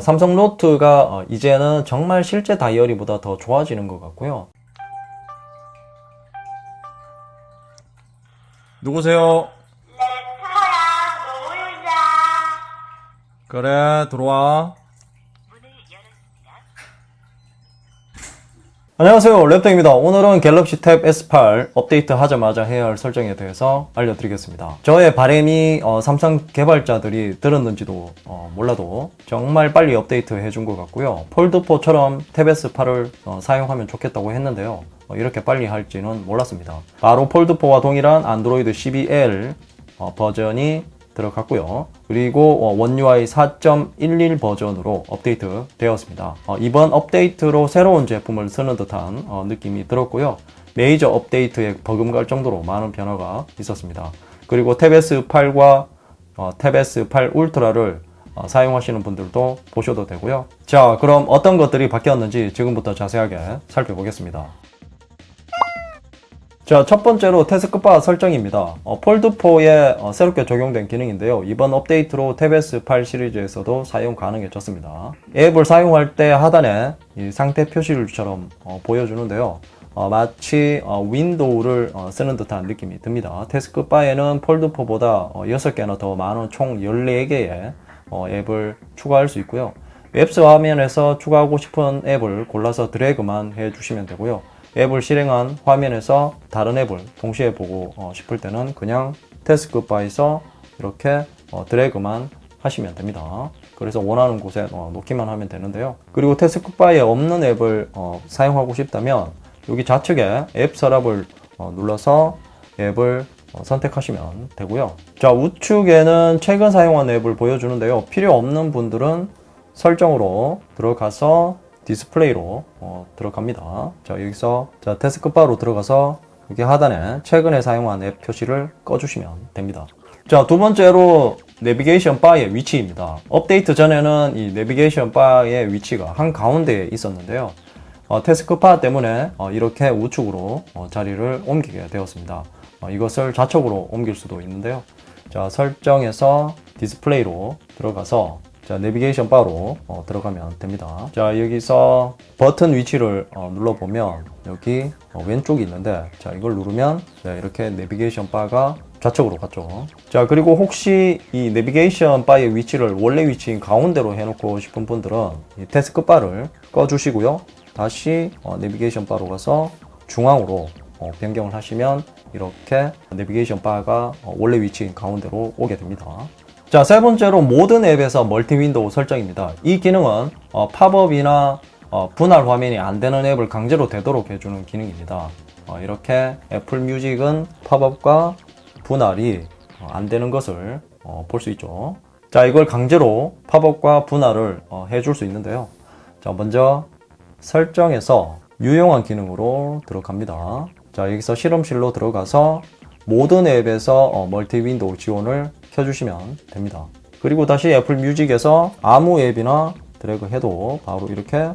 삼성 노트가 이제는 정말 실제 다이어리보다 더 좋아지는 것 같고요. 누구세요? 저야 노유자. 그래, 들어와. 안녕하세요, 랩동입니다. 오늘은 갤럭시 탭 S8 업데이트 하자마자 해야 할 설정에 대해서 알려드리겠습니다. 저의 바람이 삼성 개발자들이 들었는지도 몰라도 정말 빨리 업데이트 해준 것 같고요. 폴드4처럼 탭 S8을 사용하면 좋겠다고 했는데요. 이렇게 빨리 할지는 몰랐습니다. 바로 폴드4와 동일한 안드로이드 12L 버전이 들어갔고요. 그리고 원 UI 4.11 버전으로 업데이트 되었습니다. 이번 업데이트로 새로운 제품을 쓰는 듯한 느낌이 들었고요. 메이저 업데이트에 버금갈 정도로 많은 변화가 있었습니다. 그리고 탭 S8과 탭 S8 울트라를 사용하시는 분들도 보셔도 되고요. 자, 그럼 어떤 것들이 바뀌었는지 지금부터 자세하게 살펴보겠습니다. 자, 첫 번째로 태스크바 설정입니다. 폴드4에 새롭게 적용된 기능인데요. 이번 업데이트로 탭 S8 시리즈에서도 사용 가능해졌습니다. 앱을 사용할 때 하단에 이 상태 표시를처럼 보여주는데요. 마치 윈도우를 쓰는 듯한 느낌이 듭니다. 태스크바에는 폴드4보다 6개나 더 많은 총 14개의 앱을 추가할 수 있고요. 웹스 화면에서 추가하고 싶은 앱을 골라서 드래그만 해주시면 되고요. 앱을 실행한 화면에서 다른 앱을 동시에 보고 싶을 때는 그냥 태스크바에서 이렇게 드래그만 하시면 됩니다. 그래서 원하는 곳에 놓기만 하면 되는데요. 그리고 태스크바에 없는 앱을 사용하고 싶다면 여기 좌측에 앱 서랍을 눌러서 앱을 선택하시면 되고요. 자, 우측에는 최근 사용한 앱을 보여주는데요. 필요 없는 분들은 설정으로 들어가서 디스플레이로 들어갑니다. 자, 여기서 태스크바로 들어가서 여기 하단에 최근에 사용한 앱 표시를 꺼주시면 됩니다. 자, 두 번째로 내비게이션 바의 위치입니다. 업데이트 전에는 이 내비게이션 바의 위치가 한가운데에 있었는데요. 태스크바 때문에 이렇게 우측으로 자리를 옮기게 되었습니다. 이것을 좌측으로 옮길 수도 있는데요. 자, 설정에서 디스플레이로 들어가서 자, 내비게이션 바로 들어가면 됩니다. 자, 여기서 버튼 위치를 눌러보면 여기 왼쪽이 있는데 자, 이걸 누르면 네, 이렇게 내비게이션 바가 좌측으로 갔죠. 자, 그리고 혹시 이 내비게이션 바의 위치를 원래 위치인 가운데로 해놓고 싶은 분들은 이 태스크 바를 꺼주시고요. 다시 내비게이션 바로 가서 중앙으로 변경을 하시면 이렇게 내비게이션 바가 원래 위치인 가운데로 오게 됩니다. 자, 세 번째로 모든 앱에서 멀티 윈도우 설정입니다. 이 기능은 팝업이나 분할 화면이 안 되는 앱을 강제로 되도록 해주는 기능입니다. 이렇게 애플 뮤직은 팝업과 분할이 안 되는 것을 볼 수 있죠. 자, 이걸 강제로 팝업과 분할을 해줄 수 있는데요. 자, 먼저 설정에서 유용한 기능으로 들어갑니다. 자, 여기서 실험실로 들어가서 모든 앱에서 멀티 윈도우 지원을 켜주시면 됩니다. 그리고 다시 애플 뮤직에서 아무 앱이나 드래그 해도 바로 이렇게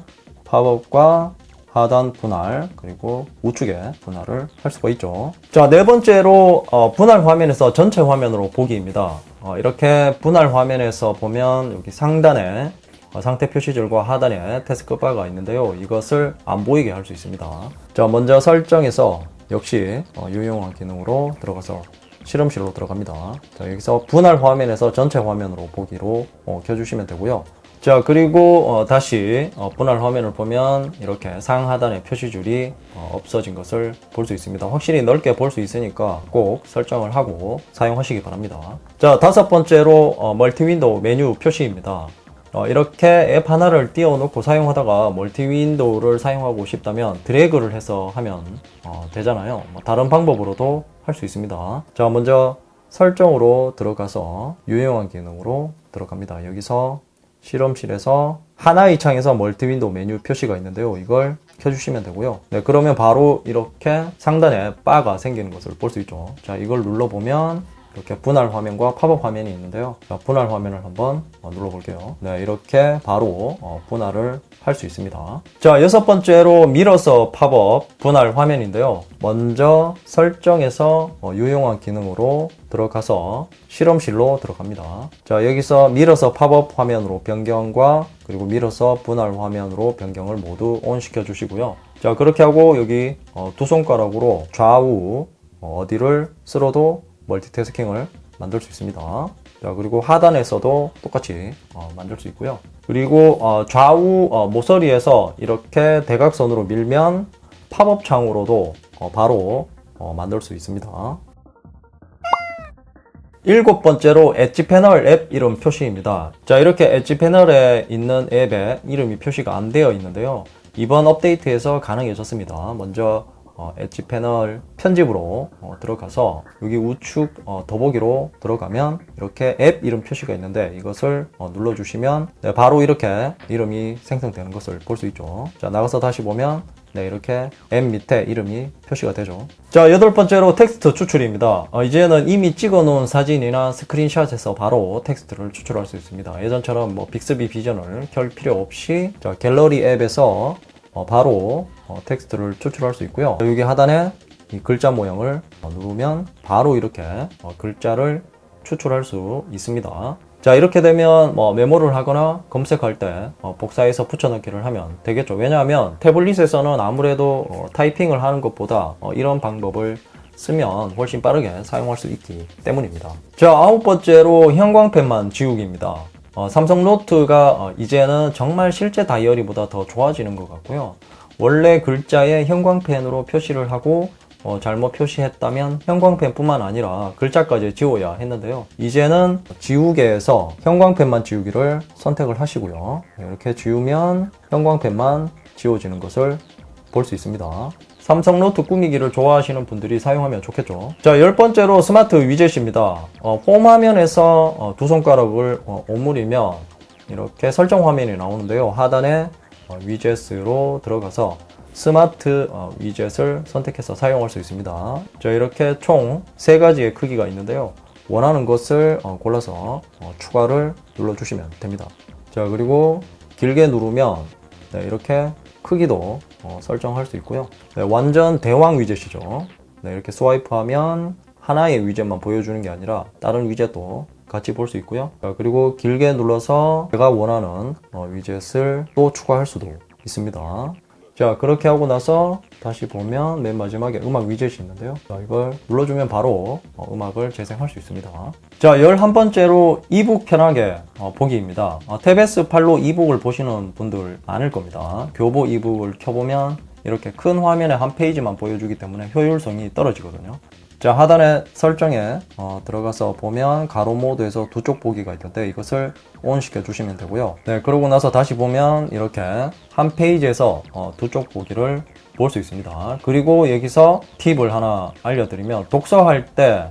팝업과 하단 분할 그리고 우측에 분할을 할 수가 있죠. 자, 네 번째로 분할 화면에서 전체 화면으로 보기입니다. 이렇게 분할 화면에서 보면 여기 상단에 상태 표시줄과 하단에 태스크바가 있는데요. 이것을 안 보이게 할 수 있습니다. 자, 먼저 설정에서 역시 유용한 기능으로 들어가서 실험실로 들어갑니다. 자, 여기서 분할 화면에서 전체 화면으로 보기로 켜주시면 되고요. 자, 그리고 다시 분할 화면을 보면 이렇게 상하단의 표시줄이 없어진 것을 볼 수 있습니다. 확실히 넓게 볼 수 있으니까 꼭 설정을 하고 사용하시기 바랍니다. 자, 다섯 번째로 멀티 윈도우 메뉴 표시입니다. 이렇게 앱 하나를 띄워놓고 사용하다가 멀티 윈도우를 사용하고 싶다면 드래그를 해서 하면 되잖아요. 다른 방법으로도 할 수 있습니다. 자, 먼저 설정으로 들어가서 유용한 기능으로 들어갑니다. 여기서 실험실에서 하나의 창에서 멀티 윈도우 메뉴 표시가 있는데요. 이걸 켜주시면 되고요. 네, 그러면 바로 이렇게 상단에 바가 생기는 것을 볼 수 있죠. 자, 이걸 눌러보면 이렇게 분할 화면과 팝업 화면이 있는데요. 자, 분할 화면을 한번 눌러볼게요. 네, 이렇게 바로 분할을 할 수 있습니다. 자, 여섯 번째로 밀어서 팝업 분할 화면인데요. 먼저 설정에서 유용한 기능으로 들어가서 실험실로 들어갑니다. 자, 여기서 밀어서 팝업 화면으로 변경과 그리고 밀어서 분할 화면으로 변경을 모두 ON 시켜 주시고요. 자, 그렇게 하고 여기 두 손가락으로 좌우 어디를 쓸어도 멀티태스킹을 만들 수 있습니다. 자, 그리고 하단에서도 똑같이 만들 수 있고요. 그리고 좌우 모서리에서 이렇게 대각선으로 밀면 팝업 창으로도 바로 만들 수 있습니다. 일곱 번째로 엣지 패널 앱 이름 표시입니다. 자, 이렇게 엣지 패널에 있는 앱에 이름이 표시가 안 되어 있는데요. 이번 업데이트에서 가능해졌습니다. 먼저 엣지 패널 편집으로 들어가서 여기 우측 더보기로 들어가면 이렇게 앱 이름 표시가 있는데 이것을 눌러주시면 네, 바로 이렇게 이름이 생성되는 것을 볼 수 있죠. 자, 나가서 다시 보면 네, 이렇게 앱 밑에 이름이 표시가 되죠. 자, 여덟 번째로 텍스트 추출입니다. 이제는 이미 찍어 놓은 사진이나 스크린샷에서 바로 텍스트를 추출할 수 있습니다. 예전처럼 빅스비 비전을 켤 필요 없이 자, 갤러리 앱에서 바로 텍스트를 추출할 수 있고요. 여기 하단에 이 글자 모양을 누르면 바로 이렇게 글자를 추출할 수 있습니다. 자, 이렇게 되면 메모를 하거나 검색할 때 복사해서 붙여넣기를 하면 되겠죠. 왜냐하면 태블릿에서는 아무래도 타이핑을 하는 것보다 이런 방법을 쓰면 훨씬 빠르게 사용할 수 있기 때문입니다. 자, 아홉 번째로 형광펜만 지우기입니다. 삼성 노트가 이제는 정말 실제 다이어리보다 더 좋아지는 것 같고요. 원래 글자에 형광펜으로 표시를 하고 잘못 표시했다면 형광펜뿐만 아니라 글자까지 지워야 했는데요. 이제는 지우개에서 형광펜만 지우기를 선택을 하시고요. 이렇게 지우면 형광펜만 지워지는 것을 볼 수 있습니다. 삼성 노트 꾸미기를 좋아하시는 분들이 사용하면 좋겠죠. 자, 열 번째로 스마트 위젯입니다. 홈 화면에서 두 손가락을 오므리면 이렇게 설정 화면이 나오는데요. 하단에 위젯으로 들어가서 스마트 위젯을 선택해서 사용할 수 있습니다. 자, 이렇게 총 3가지의 크기가 있는데요. 원하는 것을 골라서 추가를 눌러주시면 됩니다. 자, 그리고 길게 누르면 네, 이렇게 크기도 설정할 수 있고요. 네, 완전 대왕 위젯이죠. 네, 이렇게 스와이프하면 하나의 위젯만 보여주는 게 아니라 다른 위젯도 같이 볼 수 있고요. 자, 그리고 길게 눌러서 제가 원하는 위젯을 또 추가할 수도 있습니다. 자, 그렇게 하고 나서 다시 보면 맨 마지막에 음악 위젯이 있는데요. 자, 이걸 눌러주면 바로 음악을 재생할 수 있습니다. 자, 11번째로 이북 편하게 보기입니다. 탭 S8로 이북을 보시는 분들 많을 겁니다. 교보 이북을 켜보면 이렇게 큰 화면에 한 페이지만 보여주기 때문에 효율성이 떨어지거든요. 자, 하단에 설정에 들어가서 보면 가로 모드에서 두 쪽 보기가 있는데 이것을 ON 시켜 주시면 되고요. 네, 그러고 나서 다시 보면 이렇게 한 페이지에서 두 쪽 보기를 볼 수 있습니다. 그리고 여기서 팁을 하나 알려드리면 독서할 때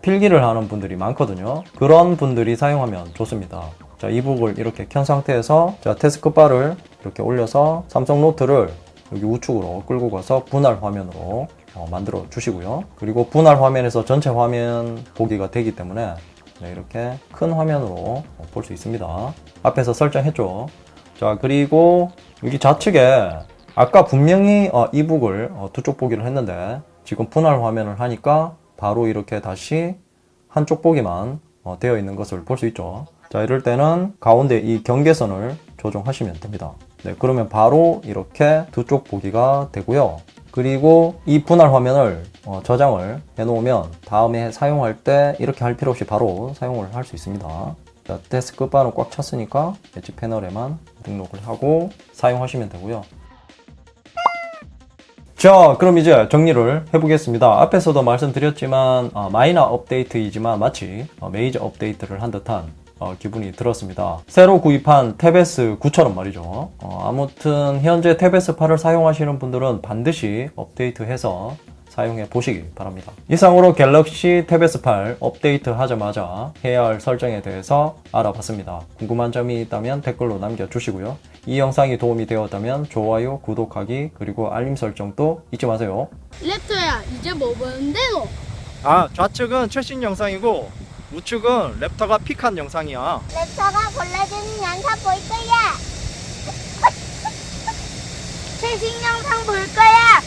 필기를 하는 분들이 많거든요. 그런 분들이 사용하면 좋습니다. 자, 이북을 이렇게 켠 상태에서 자, 태스크바를 이렇게 올려서 삼성 노트를 여기 우측으로 끌고 가서 분할 화면으로 만들어 주시고요. 그리고 분할 화면에서 전체 화면 보기가 되기 때문에 네, 이렇게 큰 화면으로 볼 수 있습니다. 앞에서 설정했죠. 자, 그리고 여기 좌측에 아까 분명히 이북을 두 쪽 보기를 했는데 지금 분할 화면을 하니까 바로 이렇게 다시 한쪽 보기만 되어 있는 것을 볼 수 있죠. 자, 이럴 때는 가운데 이 경계선을 조정하시면 됩니다. 네, 그러면 바로 이렇게 두 쪽 보기가 되고요. 그리고 이 분할 화면을 저장을 해 놓으면 다음에 사용할 때 이렇게 할 필요 없이 바로 사용을 할 수 있습니다. 자, 태스크바는 꽉 찼으니까 엣지 패널에만 등록을 하고 사용하시면 되고요. 자, 그럼 이제 정리를 해보겠습니다. 앞에서도 말씀드렸지만 마이너 업데이트이지만 마치 메이저 업데이트를 한 듯한 기분이 들었습니다. 새로 구입한 탭 S9처럼 말이죠. 아무튼 현재 탭 S8을 사용하시는 분들은 반드시 업데이트해서 사용해 보시기 바랍니다. 이상으로 갤럭시 탭 S8 업데이트 하자마자 해야 할 설정에 대해서 알아봤습니다. 궁금한 점이 있다면 댓글로 남겨주시고요. 이 영상이 도움이 되었다면 좋아요, 구독하기, 그리고 알림 설정도 잊지 마세요. 랩터야, 이제 뭐 보는데 너? 아, 좌측은 최신 영상이고 우측은 랩터가 픽한 영상이야. 랩터가 골라주는 영상 볼 거야. 최신 영상 볼 거야.